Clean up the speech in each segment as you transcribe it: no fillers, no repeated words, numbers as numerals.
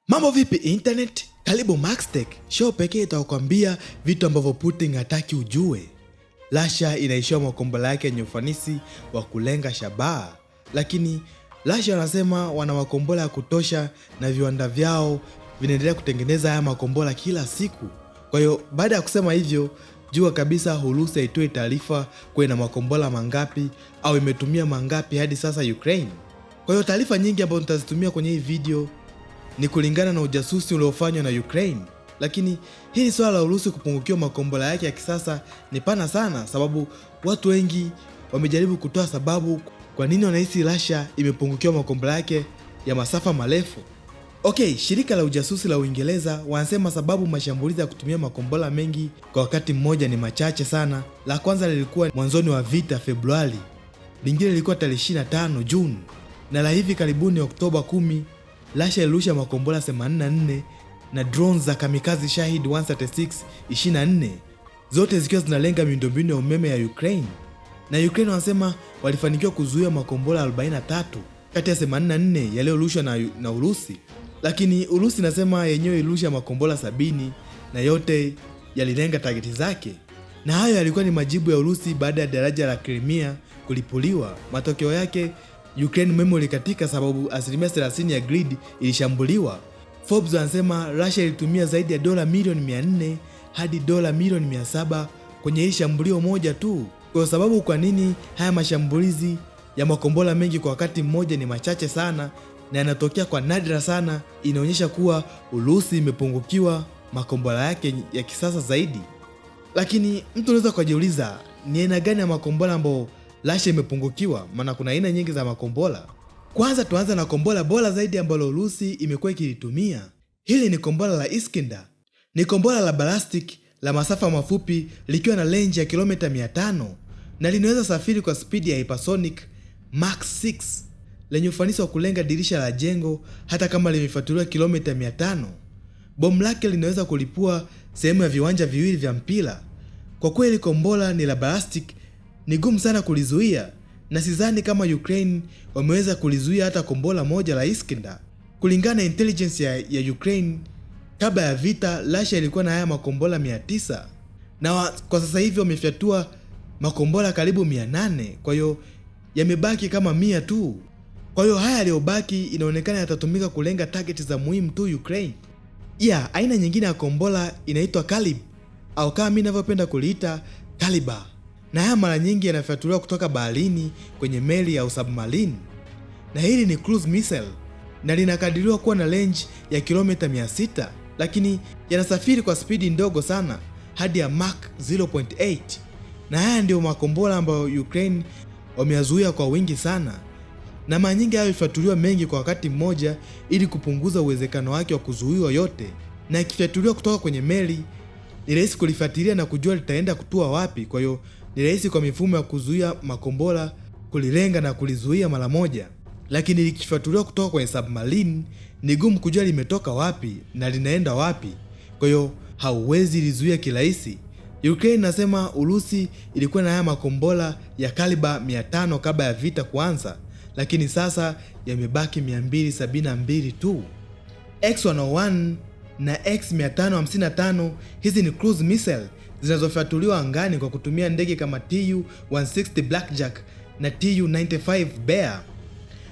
Mambo vipi internet? Karibu Maxtech, show pekee itakwambia vitu ambavyo Putin hataki ujue. Russia inaishiwa makombora yake yenye ufanisi wa kulenga shabaha, lakini Russia wanasema wana makombora ya kutosha na viwanda vyao vinaendelea kutengeneza haya makombora kila siku. Kwa hiyo baada ya kusema hivyo, jua kabisa Urusi haitoi taarifa kwa ina makombora mangapi au imetumia mangapi hadi sasa Ukraine. Kwa hiyo taarifa nyingi ambazo nitazitumia kwenye hii video ni kulingana na ujasusi uliofanywa na Ukraine. Lakini hili swala la Urusi kupungukiwa makombora yake ya kisasa ni pana sana, sababu watu wengi wamejaribu kutoa sababu kwa nini wanahisi Russia imepungukiwa makombora yake ya masafa marefu. Shirika la ujasusi la Uingereza wanasema sababu mashambulizi ya kutumia makombora mengi kwa wakati mmoja ni machache sana. La kwanza lilikuwa mwanzoni wa Vita Februari, lingine lilikuwa tarehe 25 Juni, na la hivi karibuni Oktoba 10 Russia ilirusha makombora 84 na drones za kamikaze Shahid 136-24, zote zikiwa zinalenga miundombinu ya umeme ya Ukraine. Na Ukraine wanasema walifanikiwa kuzuia makombora 43 kati ya 84 yaliyorushwa na Urusi, lakini Urusi inasema yenyewe ilirusha makombora 70 na yote yalilenga targeti zake. Na hayo yalikuwa ni majibu ya Urusi baada ya daraja la Crimea kulipuliwa. Matokeo yake Ukraine memory katika sababu asilimia 30 ya grid ilishambuliwa. Forbes anasema Russia ilitumia zaidi ya dola milioni 400 hadi dola milioni 700 kwenye hili shambulio moja tu. Kwa sababu kwa nini haya mashambulizi ya makombora mengi kwa wakati mmoja ni machache sana na yanatokea kwa nadra sana, inaonyesha kuwa Urusi imepungukiwa makombora yake ya kisasa zaidi. Lakini mtu unaweza kujiuliza ni aina gani ya makombora ambayo Russia imepungukiwa? Maana kuna aina nyingi za makombora. Kwanza tuanze na kombora bora zaidi ambalo Urusi imekuwa ikilitumia. Hili ni kombora la Iskander. Ni kombora la ballistic la masafa mafupi likiwa na range ya kilomita 500 na linaweza safiri kwa spidi ya hypersonic Mach 6 lenye ufanisi wa kulenga dirisha la jengo hata kama limefuatiliwa kilomita 500. Bomu lake linaweza kulipua sehemu ya viwanja viwili vya mpira. Kwa kweli kombora ni la ballistic, ni gumu sana kulizuia, na sidhani kama Ukraine wameweza kulizuia hata kombora moja la Iskander. Kulingana na intelligence ya Ukraine, kabla ya vita Russia ilikuwa na haya makombora 900 na kwa sasa hivi wamefyatua makombora karibu 800, kwa hiyo yamebaki kama 100 tu. Kwa hiyo haya yaliyobaki inaonekana yatatumika kulenga target za muhimu tu Ukraine. Aina nyingine ya kombora inaitwa karibu au kama mimi ninavyopenda kuliita kariba. Na haya mara nyingi yanafyatuliwa kutoka baharini kwenye meli au submarine. Na hili ni cruise missile na linakadiriwa kuwa na range ya kilomita 600, lakini yanasafiri kwa spidi ndogo sana hadi ya Mach 0.8. Na haya ndio makombora ambayo Ukraine wameyazuia kwa wingi sana. Na mara nyingi hayo ifyatuliwa mengi kwa wakati mmoja ili kupunguza uwezekano wake wa kuzuiwa yote. Na ikifyatuliwa kutoka kwenye meli ni rahisi kulifuatilia na kujua litaenda kutua wapi, kwa hiyo ni rahisi kwa mifumo ya kuzuia makombora kulilenga na kulizuia mara moja. Lakini likifuatuliwa kutoka kwenye submarine ni gumu kujua limetoka wapi na linaenda wapi, kwa hiyo hauwezi lizuia kirahisi. Ukraine inasema Urusi ilikuwa na haya makombora ya kaliba 500 kabla ya vita kuanza, lakini sasa yamebaki 272 tu. X101 na X555 hizi ni cruise missile zinazofyatuliwa angani kwa kutumia ndege kama Tu-160 Blackjack na Tu-95 Bear.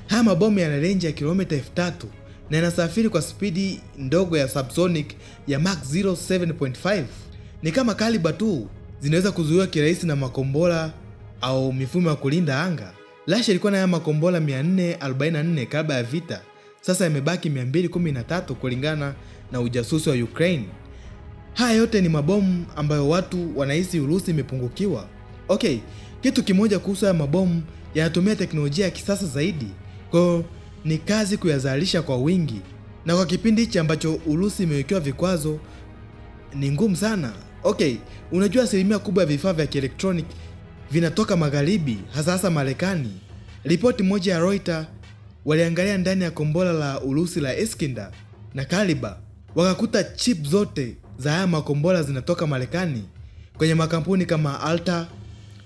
Haya mabomu yana range ya kilomita 3000 na yanasafiri kwa spidi ndogo ya subsonic ya Mach 0.7.5. Ni kama kaliba tu, zinaweza kuzuiwa kirahisi na makombora au mifumo ya kulinda anga. Russia ilikuwa na haya makombora 444 kabla ya vita, sasa yamebaki 213 kulingana na ujasusi wa Ukraine. Haya yote ni mabomu ambayo watu wanahisi Urusi imepungukiwa. Kitu kimoja kuhusu haya mabomu, yanatumia teknolojia ya kisasa zaidi, kwa hiyo ni kazi kuyazalisha kwa wingi, na kwa kipindi hichi ambacho Urusi imewekewa vikwazo ni ngumu sana. Unajua asilimia kubwa ya vifaa vya kielektroniki vinatoka magharibi, hasa Marekani. Ripoti moja ya Reuters waliangalia ndani ya kombora la Urusi la Iskander na karibu, wakakuta chip zote za haya makombora zinatoka Marekani kwenye makampuni kama Alta,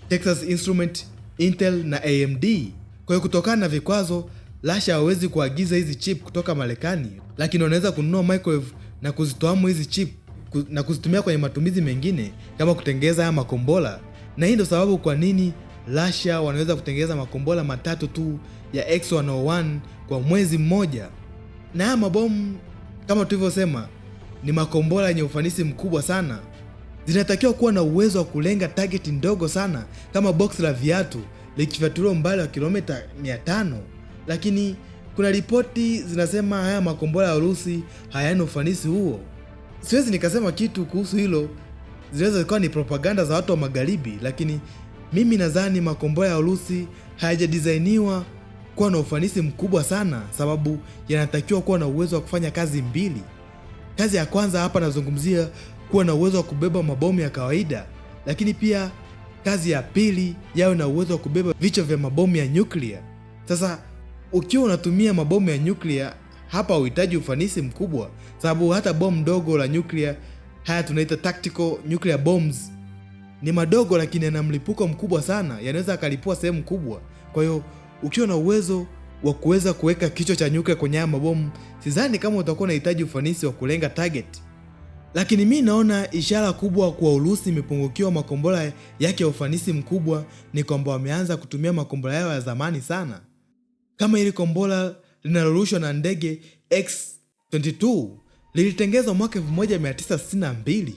Texas Instrument, Intel na AMD. Kwa hiyo kutokana na vikwazo Russia hawezi kuagiza hizi chip kutoka Marekani, lakini wanaweza kununua microwave na kuzitoamu hizi chip na kuzitumia kwenye matumizi mengine kama kutengeneza haya makombora. Na hii ndio sababu kwa nini Russia wanaweza kutengeneza makombora matatu tu ya X101 kwa mwezi mmoja. Na haya mabomu kama tulivyosema ni makombora yenye ufanisi mkubwa sana. Zinatakiwa kuwa na uwezo wa kulenga target ndogo sana kama box la viatu likifyatuliwa umbali wa kilomita 500. Lakini kuna ripoti zinasema haya makombora ya Urusi hayana ufanisi huo. Siwezi nikasema kitu kuhusu hilo, zinaweza kuwa ni propaganda za watu wa magharibi, lakini mimi nadhani makombora ya Urusi hayajadizainiwa kuwa na ufanisi mkubwa sana, sababu yanatakiwa kuwa na uwezo wa kufanya kazi mbili. Kazi ya kwanza hapa nazungumzia kuwa na uwezo wa kubeba mabomu ya kawaida, lakini pia kazi ya pili yawe na uwezo wa kubeba vichwa vya mabomu ya nyuklia. Sasa ukiwa unatumia mabomu ya nyuklia hapa uhitaji ufanisi mkubwa, sababu hata bomu dogo la nyuklia, haya tunaita tactical nuclear bombs, ni madogo lakini yana mlipuko mkubwa sana, yanaweza kalipua sehemu kubwa. Kwa hiyo ukiwa na uwezo wa kuweza kuweka kichwa cha nyuklia kwenye haya mabomu, sidhani kama utakuwa unahitaji ufanisi wa kulenga target. Lakini mimi naona ishara kubwa kwa Urusi imepungukiwa makombora yake ya ufanisi mkubwa ni kwamba wameanza kutumia makombora yao ya zamani sana, kama ili kombora linalorushwa na ndege X-22 lilitengenezwa mwaka 1962.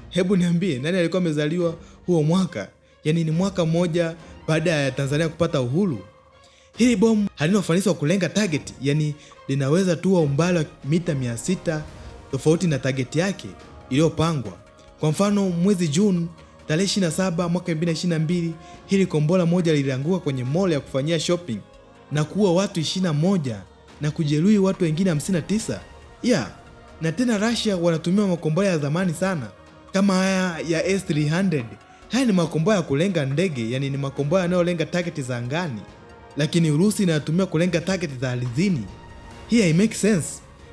Hebu niambie nani alikuwa amezaliwa huo mwaka? Yaani ni mwaka mmoja baada ya Tanzania kupata uhuru. Hili bomu halina ufanisi wa kulenga target, yani linaweza tu umbali wa mita 600 tofauti na target yake iliyopangwa. Kwa mfano mwezi Juni tarehe 27 mwaka 2022, hili kombora moja lilianguka kwenye mall ya kufanyia shopping na kuua watu 21 na kujeruhi watu wengine 59. Na tena Russia wanatumia makombora ya zamani sana kama haya ya S-300. Haya ni makombora ya kulenga ndege, yani ni makombora yanayolenga target za angani, lakini Urusi inatumia kulenga target za ardhini. Hii hai make sense.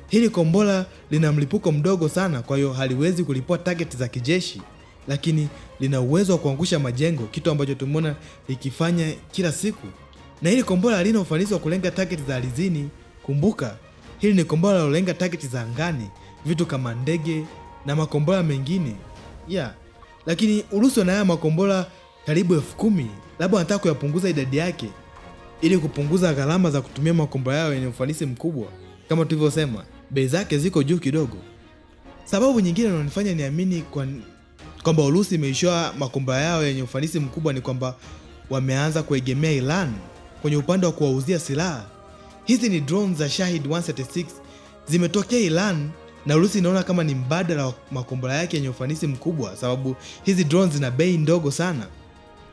Hili kombora lina mlipuko mdogo sana, kwa hiyo haliwezi kulipua target za kijeshi, lakini lina uwezo wa kuangusha majengo, kitu ambacho tumeona likifanya kila siku. Na hili kombora halina ufanisi wa kulenga target za ardhini. Kumbuka, hili ni kombora linalolenga target za angani, vitu kama ndege na makombora mengine. Lakini Urusi wana haya makombora karibu 10,000. Labda wanataka kuyapunguza idadi yake ili kupunguza gharama za kutumia makombora yao yenye ufanisi mkubwa. Kama tulivyosema, bei zake ziko juu kidogo. Sababu nyingine inanifanya niamini kwamba Urusi imeishiwa makombora yao yenye ufanisi mkubwa ni kwamba wameanza kuegemea Iran kwenye upande wa kuwauzia silaha. Hizi ni drones za Shahid 136 zimetokea Iran, na Urusi inaona kama ni mbadala wa makombora yake yenye ufanisi mkubwa, sababu hizi drones zina bei ndogo sana.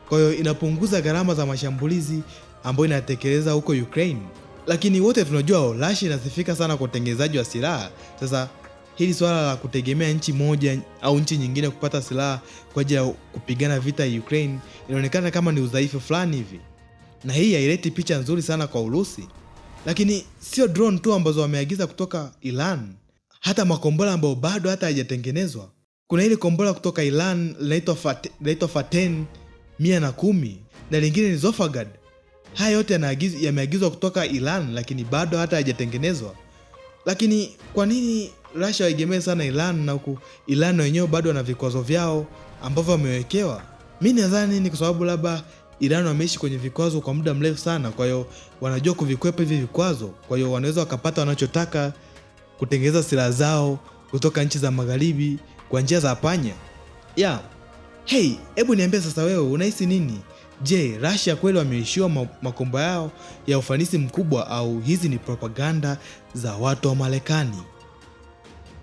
Kwa hiyo inapunguza gharama za mashambulizi ambayo inatekeleza huko Ukraine. Lakini wote tunajua Russia inasifika sana kwa utengenezaji wa silaha. Sasa hili swala la kutegemea nchi moja au nchi nyingine kupata silaha kwa ajili ya kupigana vita ya Ukraine inaonekana kama ni udhaifu fulani hivi, na hii haileti picha nzuri sana kwa Urusi. Lakini sio drone tu ambazo wameagiza kutoka Iran, hata makombora ambayo bado hata hayajatengenezwa. Kuna ile kombora kutoka Iran linaitwa Faten 110 na lingine ni Zofagad. Haya yote yameagizwa kutoka Iran, lakini bado hata hayajatengenezwa. Lakini kwa nini Russia waegemee sana Iran, na huku Iran wenyewe bado wana vikwazo vyao ambavyo wamewekewa? Mimi nadhani ni kwa sababu labda Iran wameishi kwenye vikwazo kwa muda mrefu sana, kwa hiyo wanajua kuvikwepa hivi vikwazo. Kwa hiyo wanaweza wakapata wanachotaka, kutengeneza silaha zao kutoka nchi za magharibi kwa njia za panya. Hey, hebu niambie sasa wewe unahisi nini? Je, Russia kweli wameishiwa makombora yao ya ufanisi mkubwa, au hizi ni propaganda za watu wa Marekani?